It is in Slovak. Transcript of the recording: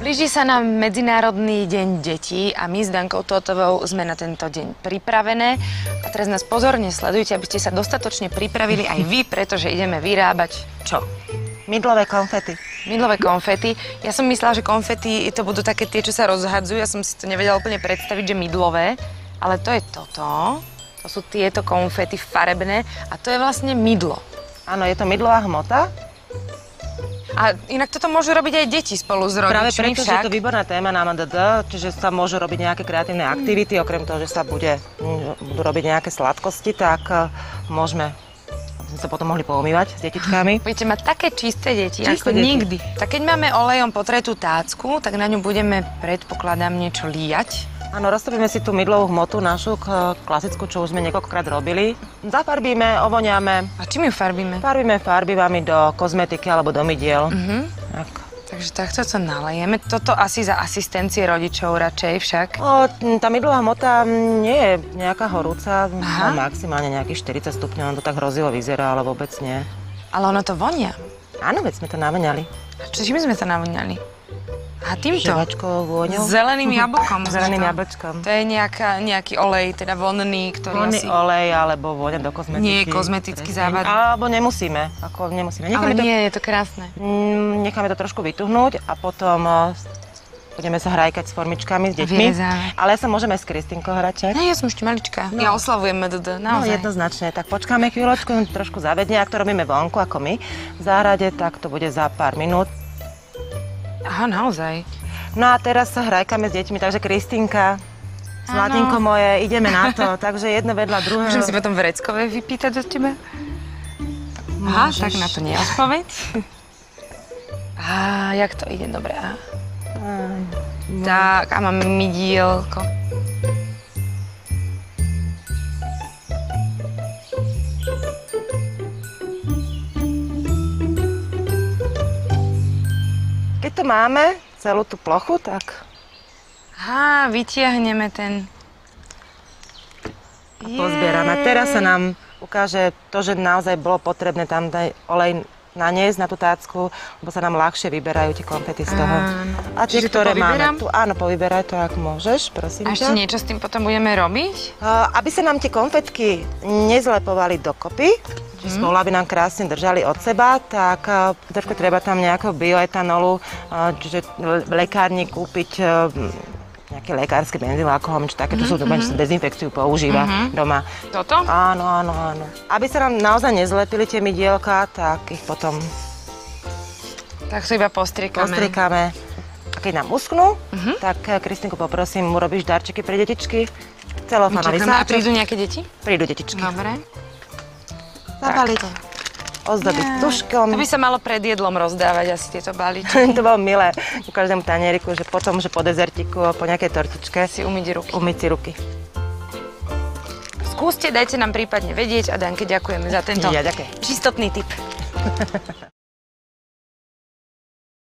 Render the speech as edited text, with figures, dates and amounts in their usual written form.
Blíži sa nám Medzinárodný deň detí a my s Dankou Tótovou sme na tento deň pripravené. A teraz nás pozorne sledujte, aby ste sa dostatočne pripravili aj vy, pretože ideme vyrábať čo? Mydlové konfety. Mydlové konfety. Ja som myslela, že konfety to budú také tie, čo sa rozhadzujú. Ja som si to nevedela úplne predstaviť, že mydlové. Ale to je toto. To sú tieto konfety farebné a to je vlastne mydlo. Áno, je to mydlová hmota. A inak toto môžu robiť aj deti spolu s rodičmi. Práve preto, však. že je to výborná téma na MDD, čiže sa môžu robiť nejaké kreatívne aktivity, okrem toho, že sa budú robiť nejaké sladkosti, tak môžeme sa potom mohli poumývať s detičkami. Budete mať také čisté deti, ako nikdy. Tak keď máme olejom potretú tácku, tak na ňu budeme, predpokladám, niečo líjať. Áno, roztopíme si tú mydlovú hmotu našu, klasickú, čo už sme niekoľkokrát robili. Zafarbíme, ovoňame. A čím ju farbíme? Farbíme farbivami do kozmetiky alebo do mydiel. Tak. Takže takto to nalejeme. Toto asi za asistencie rodičov radšej však. Tá mydlová hmota nie je nejaká horúca, má maximálne nejakých 40 stupňov, on to tak hrozivo vyzerá, ale vôbec nie. Ale ono to vonia. Áno, veď sme to navoňali. Čím sme to navoňali? A týmto? Ževačkovou vôňou. Zeleným jablkom. Zeleným jablčkom. To je nejaký olej, teda vonný, ktorý Vonný olej, alebo vôňa do kozmetiky. Nie je kozmetický závad. Alebo nemusíme. Ale nie, je to krásne. Necháme to trošku vytuhnúť a potom budeme sa hrajkať s formičkami, s deťmi. Ale sa môžeme s Kristínkou hrať. Ja som ešte maličká. No. Ja oslavujem MDD, naozaj. No, jednoznačne. Tak počkáme chvíľočku, trošku zavedne. Ak to robíme vonku, ako my, v záhrade, tak to bude za pár minút. Aha, naozaj. No a teraz sa hrajkame s deťmi, takže Kristínka, zlatinko moje, ideme na to. Takže jedno vedľa druhého. Môžem si potom vreckové vypýtať od teba? Aha, tak na to neodpoveď. Jak to ide, dobre. Tak, a máme mydielko. Keď to máme, celú tú plochu, tak... Vytiahneme ten... A pozbierame. Teraz sa nám ukáže to, že naozaj bolo potrebné tam dať olej naniesť na tú tácku, lebo sa nám ľahšie vyberajú tie konfety z toho. A tie, ktoré máme tu, áno, povyberaj to, ak môžeš, prosím ťa. A ešte niečo s tým potom budeme robiť? Aby sa nám tie konfetky nezlepovali dokopy, že spolu, aby nám krásne držali od seba, tak trošku treba tam nejakého bioetanolu, čiže v lekárni kúpiť nejaké lekárske benzín, alkohol, čo také, čo sú dobre, čo sa dezinfekciu používa doma. Toto? Áno. Aby sa nám naozaj nezlepili tie mydielka, tak ich potom... Tak to iba postriekame. A keď nám uschnú, tak Kristinku poprosím, urobíš darčeky pre detičky. Celofánový sáčok. A prídu nejaké deti? Prídu detičky. Dobre. Zabaliť, ozdobiť tuškom. To by sa malo pred jedlom rozdávať asi tieto balíčky. To bolo milé u každému tanieriku, že potom, že po dezertiku, po nejakej tortičke si umyť ruky. Umyť si ruky. Skúste, dajte nám prípadne vedieť a Danke ďakujeme za tento čistotný tip.